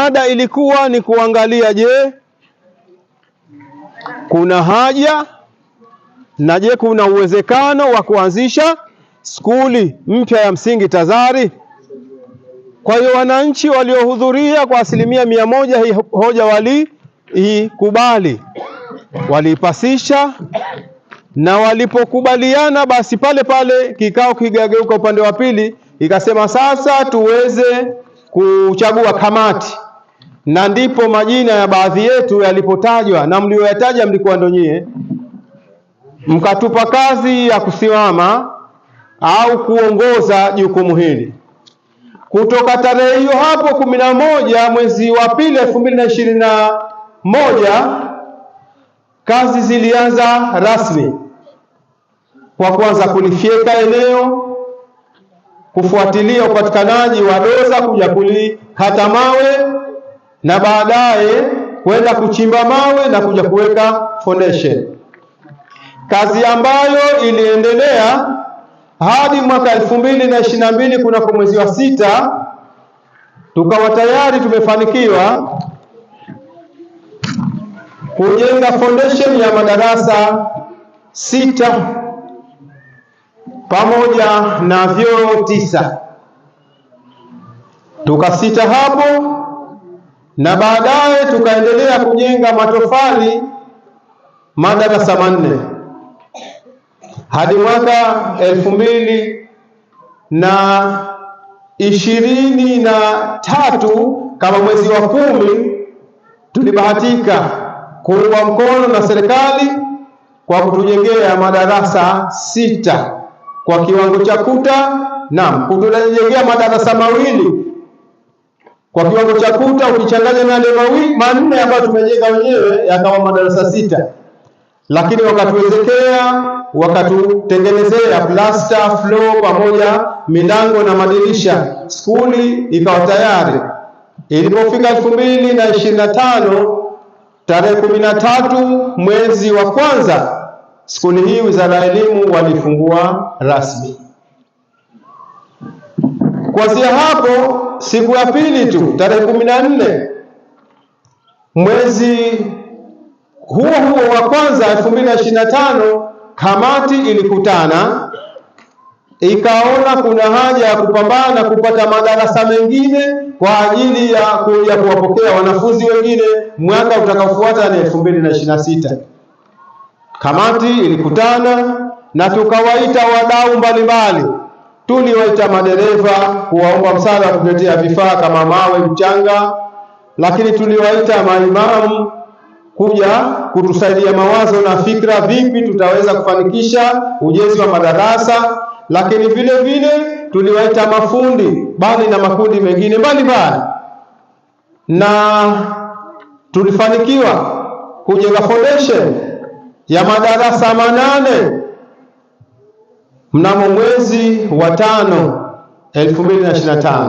mada ilikuwa ni kuangalia, je, kuna haja na je kuna uwezekano wa kuanzisha skuli mpya ya msingi Tazari. Kwa hiyo wananchi waliohudhuria kwa 100% hii hoja waliikubali, waliipasisha, na walipokubaliana basi pale pale kikao kigageuka upande wa pili, ikasema sasa tuweze kuchagua kamati, na ndipo majina ya baadhi yetu yalipotajwa, na mlioyataja mlikuwa ndo nyie, mkatupa kazi ya kusimama au kuongoza jukumu hili. Kutoka tarehe hiyo hapo 11 mwezi wa pili 2021 kazi zilianza rasmi kwa kwanza kulifyeka eneo, kufuatilia upatikanaji wa doza, kuja kulikata mawe, na baadaye kwenda kuchimba mawe na kuja kuweka foundation, kazi ambayo iliendelea hadi mwaka 2022 kunako mwezi wa 6 tukawa tayari tumefanikiwa kujenga foundation ya madarasa 6 pamoja na vyoo 9. Tukasita hapo, na baadaye tukaendelea kujenga matofali madarasa 4 hadi mwaka 2023 kama mwezi wa 10 tulibahatika kuungwa mkono na serikali kwa kutujengea madarasa 6 kwa kiwango cha kuta, na kutujengea madarasa 2 kwa kiwango cha kuta, ukichanganya na yale 4 ambayo tumejenga wenyewe yakawa madarasa 6. Lakini wakatuwezekea, wakatutengenezea plaster, floor pamoja milango na madirisha, skuli ikawa tayari. Ilipofika 2025 tarehe 13 mwezi wa kwanza, skuli hii Wizara ya Elimu walifungua rasmi. Kuanzia hapo siku ya pili tu tarehe 14 mwezi huo wa kwanza 2025, kamati ilikutana ikaona kuna haja ya kupambana kupata madarasa mengine kwa ajili ya kuja kuwapokea wanafunzi wengine mwaka utakaofuata ni 2026. Kamati ilikutana na tukawaita wadau mbalimbali. Tuliwaita madereva kuwaomba msaada wa kutuletea vifaa kama mawe, mchanga, lakini tuliwaita maimamu kuja kutusaidia mawazo na fikra, vipi tutaweza kufanikisha ujenzi wa madarasa, lakini vile vile tuliwaita mafundi bali na makundi mengine mbalimbali, na tulifanikiwa kujenga foundation ya madarasa 8 mnamo mwezi wa 5 2025.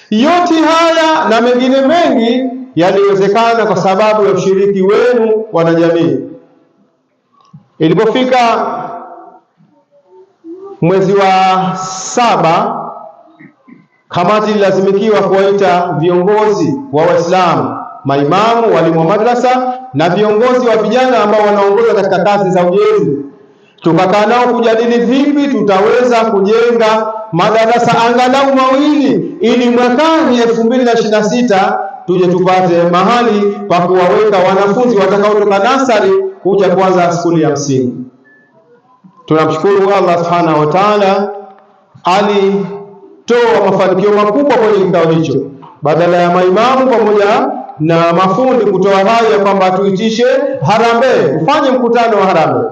Yote haya na mengine mengi yaliwezekana kwa sababu ya ushiriki wenu wanajamii. Ilipofika mwezi wa 7, kamati ilazimikiwa kuwaita viongozi wa Waislamu, maimamu, walimu wa madrasa na viongozi wa vijana ambao wanaongoza katika kazi za ujenzi. Tukakaa nao kujadili vipi tutaweza kujenga madarasa angalau 2 ili mwakani 2026 tuje tupate mahali pa kuwaweka wanafunzi watakaotoka nasari kuja kuanza skuli ya msingi. Tunamshukuru Allah Subhanahu wa Ta'ala, alitoa mafanikio makubwa kwenye kikao hicho. Badala ya maimamu pamoja na mafundi kutoa rai ya kwamba tuitishe harambee, ufanye mkutano wa harambee,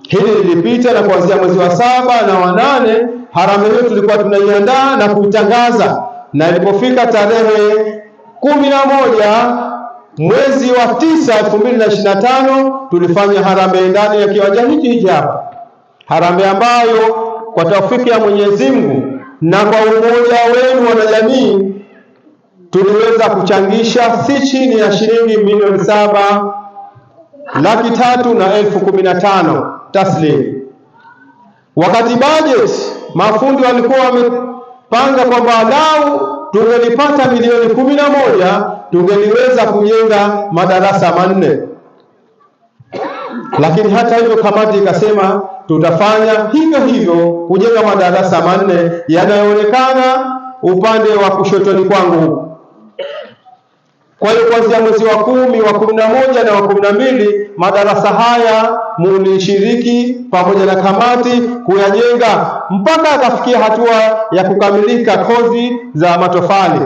hili lilipita, na kuanzia mwezi wa 7 na wa 8 harambee hiyo tulikuwa tunaiandaa na kuitangaza, na ilipofika tarehe 11 mwezi wa 9 2025 tulifanya harambee ndani ya kiwanja hiki hapa, harambee ambayo kwa taufiki ya Mwenyezi Mungu na kwa umoja wenu wanajamii tuliweza kuchangisha si chini ya shilingi milioni 7,315,015 taslim. Wakati budget mafundi walikuwa tukapanga kwamba lau tungelipata milioni 11 tungeliweza kujenga madarasa 4. Lakini hata hivyo kamati ikasema tutafanya hivyo hivyo kujenga madarasa 4 yanayoonekana upande wa kushotoni kwangu. Kwa hiyo kuanzia mwezi wa 10, wa 11 na wa 12 madarasa haya mulishiriki pamoja na kamati kuyajenga mpaka akafikia hatua ya kukamilika kozi za matofali.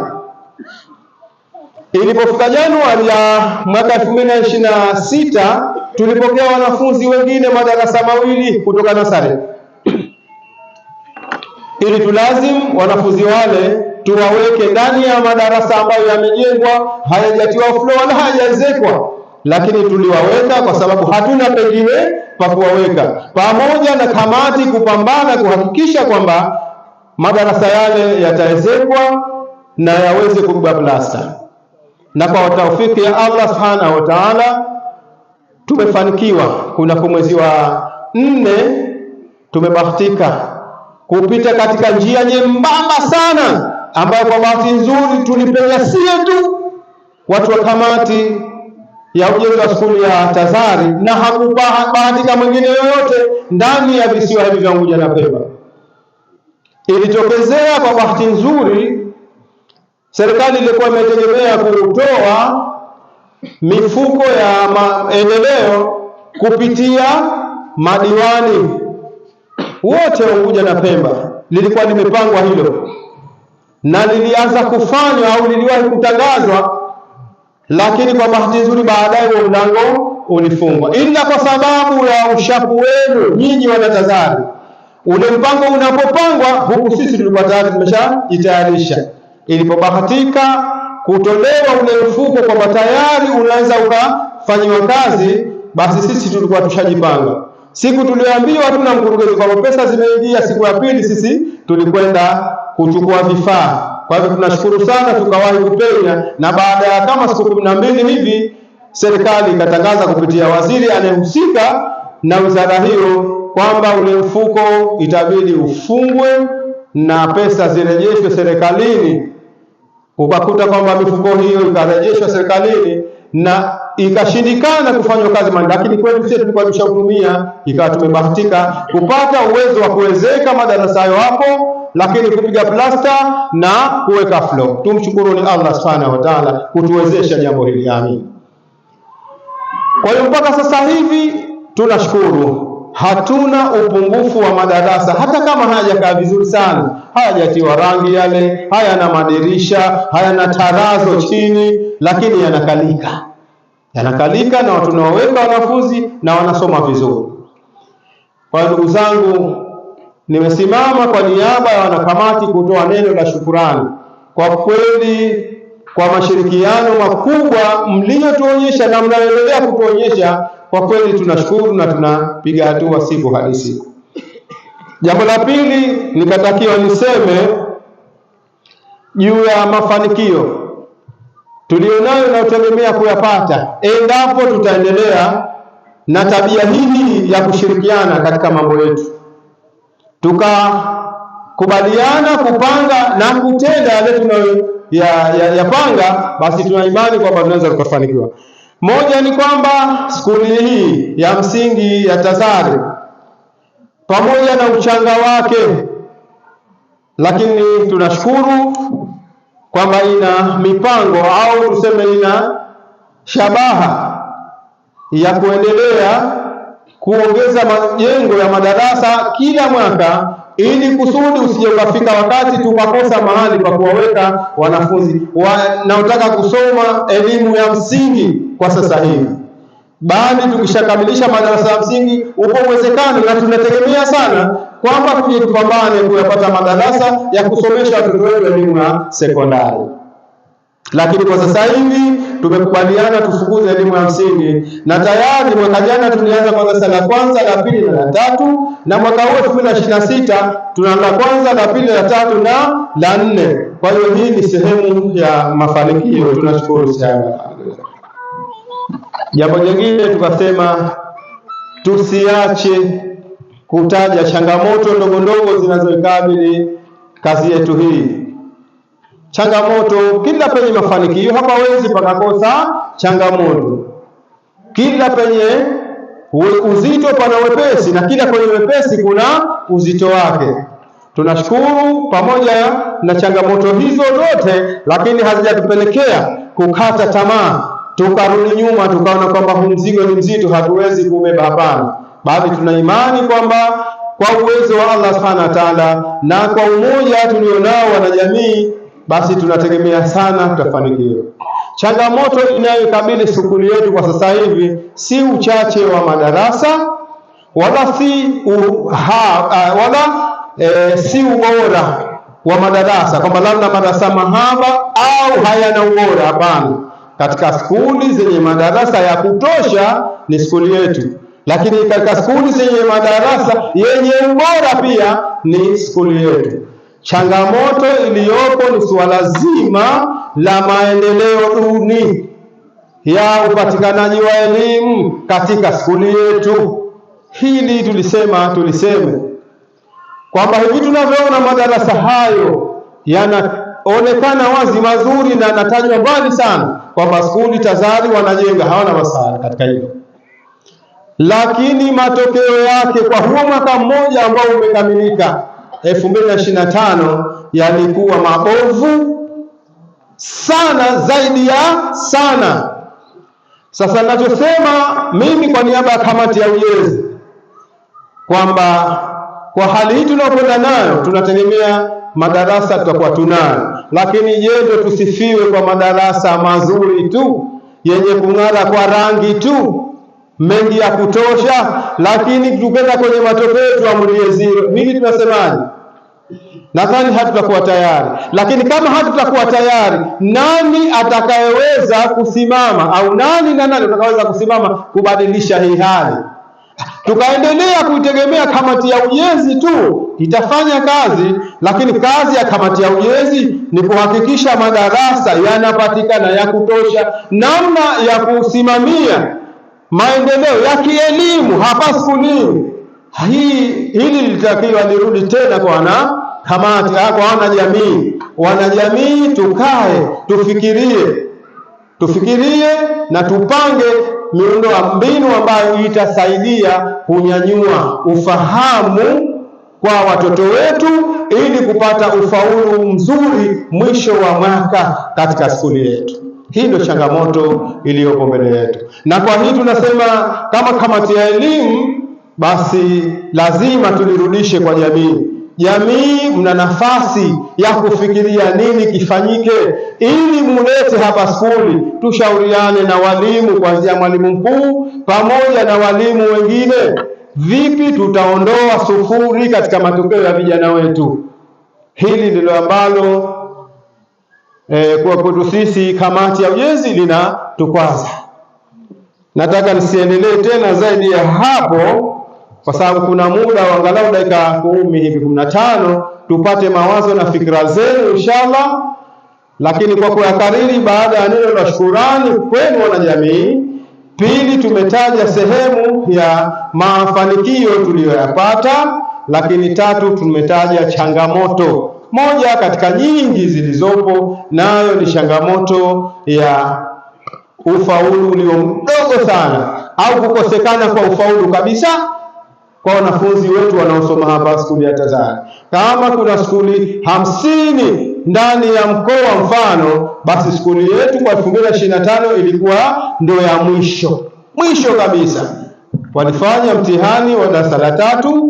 Ilipofika Januari ya mwaka 2026 tulipokea wanafunzi wengine madarasa 2 kutoka nasari. Ili tulazimu wanafunzi wale tuwaweke ndani ya madarasa ambayo yamejengwa, hayajatiwa floor wala hayajaezekwa, lakini tuliwaweka kwa sababu hatuna pengine pa kuwaweka, pamoja na kamati kupambana kuhakikisha kwamba madarasa yale yataezekwa na yaweze kubeba plasta. Na kwa taufiki ya Allah subhanahu wa ta'ala tumefanikiwa. Kuna mwezi wa 4 tumebahatika kupita katika njia nyembamba sana ambayo kwa bahati nzuri tulipenya sio tu watu wa kamati ya ujenzi wa skuli ya Tazari, na hakubahatika mwingine yoyote ndani ya visiwa hivi vya Unguja na Pemba. Ilitokezea kwa bahati nzuri, serikali ilikuwa imetegemea kutoa mifuko ya maendeleo kupitia madiwani wote wa Unguja na Pemba. Lilikuwa limepangwa hilo na lilianza kufanywa au liliwahi kutangazwa, lakini kwa bahati nzuri baadaye huo mlango ulifungwa, ila kwa sababu ya ushapu wenu nyinyi wanatazari. Ule mpango unapopangwa huku sisi tulikuwa tayari tumeshajitayarisha. Ilipobahatika kutolewa ule mfuko kwamba tayari unaweza ukafanywa kazi, basi sisi tulikuwa tushajipanga. Siku tulioambiwa tuna mkurugenzi kwamba pesa zimeingia, siku ya pili sisi tulikwenda kuchukua vifaa. Kwa hivyo tunashukuru sana, tukawahi kupenya, na baada ya kama siku 12 hivi serikali ikatangaza kupitia waziri anayehusika na wizara hiyo kwamba ule mfuko itabidi ufungwe na pesa zirejeshwe serikalini. Ukakuta kwamba mifuko hiyo ikarejeshwa serikalini na ikashindikana kufanywa kazi mali, lakini kweli sisi tulikuwa tumeshatumia, ikawa tumebahatika kupata uwezo wa kuwezeka madarasa hayo hapo, lakini kupiga plasta na kuweka floor. Tumshukuru ni Allah subhanahu wa ta'ala kutuwezesha jambo hili, amin. Kwa hiyo mpaka sasa hivi tunashukuru, hatuna upungufu wa madarasa, hata kama hayajakaa vizuri sana, hayajatiwa rangi yale, hayana madirisha, hayana tarazo chini, lakini yanakalika na tunawaweka wanafunzi na wanasoma vizuri. Kwa ndugu zangu, nimesimama kwa niaba ya wanakamati kutoa neno la shukurani. Kwa kweli, kwa mashirikiano makubwa mliotuonyesha na mnaendelea kutuonyesha, kwa kweli tunashukuru na tunapiga hatua siku hadi siku. Jambo la pili nikatakiwa niseme juu ya mafanikio tulionayo na utegemea kuyapata endapo tutaendelea na tabia hii ya kushirikiana katika mambo yetu, tukakubaliana kupanga na kutenda yale tunayoyapanga, basi tuna imani kwamba tunaweza kufanikiwa. Moja ni kwamba skuli hii ya msingi ya Tazari pamoja na uchanga wake, lakini tunashukuru kwamba ina mipango au tuseme ina shabaha ya kuendelea kuongeza majengo ya madarasa kila mwaka, ili kusudi usije ukafika wakati tukakosa mahali pa kuwaweka wanafunzi wanaotaka kusoma elimu ya msingi kwa sasa hivi. Bali tukishakamilisha madarasa ya msingi, upo uwezekano na tunategemea sana kwamba tuje tupambane kuyapata madarasa ya kusomesha watoto wetu elimu ya sekondari. Lakini kwa sasa hivi tumekubaliana tufukuze elimu ya msingi, na tayari mwaka jana tulianza madarasa la kwanza, la pili na la tatu, na mwaka huu 2026 tunaanza kwanza, la pili, la tatu na la 4. Kwa hiyo hii ni sehemu ya mafanikio, tunashukuru sana. Jambo jingine tukasema tusiache kutaja changamoto ndogo ndogo zinazoikabili kazi yetu hii. Changamoto, kila penye mafanikio hapawezi pakakosa changamoto. Kila penye uzito pana wepesi, na kila kwenye wepesi kuna uzito wake. Tunashukuru pamoja na changamoto hizo zote, lakini hazijatupelekea kukata tamaa, tukarudi nyuma, tukaona kwamba huu mzigo ni mzito, hatuwezi kubeba. Hapana, bali tuna imani kwamba kwa uwezo wa Allah Subhanahu wa Ta'ala na kwa umoja tulionao wanajamii, basi tunategemea sana tutafanikiwa. Changamoto inayokabili shule yetu kwa sasa hivi si uchache wa madarasa wala si ubora wa madarasa, kwamba labda madarasa mahaba au hayana ubora. Hapana, katika skuli zenye madarasa ya kutosha ni skuli yetu, lakini katika skuli zenye madarasa yenye ubora pia ni skuli yetu. Changamoto iliyopo ni suala zima la maendeleo duni ya upatikanaji wa elimu katika skuli yetu. Hili tuliseme kwamba hivi tunavyoona madarasa hayo yanaonekana wazi mazuri na yanatajwa mbali sana kwamba skuli tazari wanajenga, hawana masuala katika hilo, lakini matokeo yake kwa huo mwaka mmoja ambao umekamilika 2025 yalikuwa mabovu sana, zaidi ya sana. Sasa ninachosema mimi kwa niaba ya kamati ya ujenzi kwamba kwa hali hii tunayokwenda nayo tunategemea madarasa tutakuwa tunayo, lakini je, ndio tusifiwe kwa madarasa mazuri tu yenye kung'ara kwa rangi tu mengi ya kutosha, lakini tukenda kwenye matokeo tuamulie zero? Hili tunasemaje? Nadhani hatutakuwa tayari. Lakini kama hatutakuwa tayari, nani atakayeweza kusimama au nani atakayeweza kusimama kubadilisha hii hali? Tukaendelea kuitegemea kamati ya ujenzi tu itafanya kazi, lakini kazi ya kamati ya ujenzi ni kuhakikisha madarasa yanapatikana ya kutosha, namna ya kusimamia maendeleo ya kielimu hapa skulini. Hili litakiwa lirudi tena kwa kamati, kwa wanajamii. Tukae tufikirie na tupange miundo mbinu ambayo itasaidia kunyanyua ufahamu kwa watoto wetu ili kupata ufaulu mzuri mwisho wa mwaka katika skuli yetu. Hii ndio changamoto iliyopo mbele yetu, na kwa hii tunasema kama kamati ya elimu, basi lazima tulirudishe kwa jamii. Jamii, mna nafasi ya kufikiria nini kifanyike ili mulete hapa skuli, tushauriane na walimu, kuanzia mwalimu mkuu pamoja na walimu wengine, vipi tutaondoa sufuri katika matokeo ya vijana wetu. Hili ndilo ambalo kwa kwetu sisi kamati ya ujenzi linatukwaza. Nataka nisiendelee tena zaidi ya hapo, kwa sababu kuna muda wa angalau dakika 10 hivi 15 tupate mawazo na fikra zenu inshallah. Lakini kwa kuyakariri, baada ya neno la shukrani kwenu wanajamii, pili tumetaja sehemu ya mafanikio tuliyoyapata, lakini tatu tumetaja changamoto moja katika nyingi zilizopo, nayo ni changamoto ya ufaulu ulio mdogo sana au kukosekana kwa ufaulu kabisa kwa wanafunzi wetu wanaosoma hapa skuli ya Tazari. Kama kuna skuli 50 ndani ya mkoa mfano, basi skuli yetu kwa 2025 ilikuwa ndio ya mwisho kabisa. Walifanya mtihani wa darasa la 3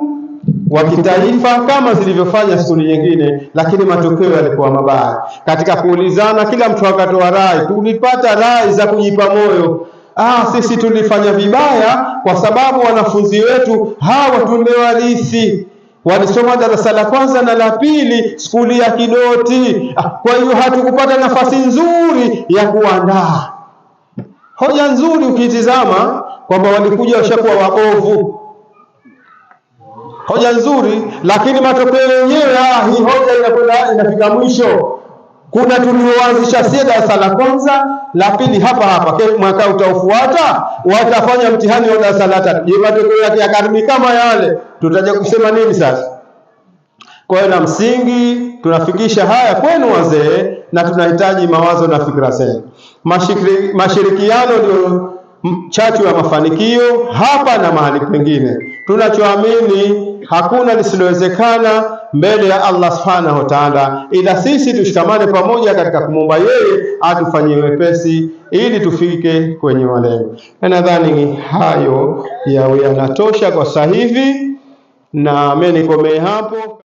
wa kitaifa kama zilivyofanya skuli nyingine, lakini matokeo yalikuwa mabaya. Katika kuulizana, kila mtu akatoa rai, tulipata rai za kujipa moyo. Sisi tulifanya vibaya kwa sababu wanafunzi wetu hawa tumewarithi, walisoma darasa la 1 na la 2 skuli ya Kidoti, kwa hiyo hatukupata nafasi nzuri ya kuandaa. Hoja nzuri ukitizama kwamba walikuja washakuwa waovu, hoja nzuri, lakini matokeo yenyewe hii hoja inafika mwisho. Kuna tulioanzisha si darasa la 1 la 2 hapa mwaka utaofuata watafanya mtihani wa darasa la 3. Je, matokeo yake yakaribia kama yale, tutaje kusema nini sasa? Kwa hiyo na msingi tunafikisha haya kwenu wazee, na tunahitaji mawazo na fikra zenu. Mashirikiano ndio chachu ya mafanikio hapa na mahali pengine. Tunachoamini hakuna lisilowezekana mbele ya Allah subhanahu wa ta'ala, ila sisi tushikamane pamoja katika kumwomba yeye atufanyie wepesi ili tufike kwenye malengo. Nadhani hayo yawe yanatosha kwa sasa hivi, na mimi nikomee hapo.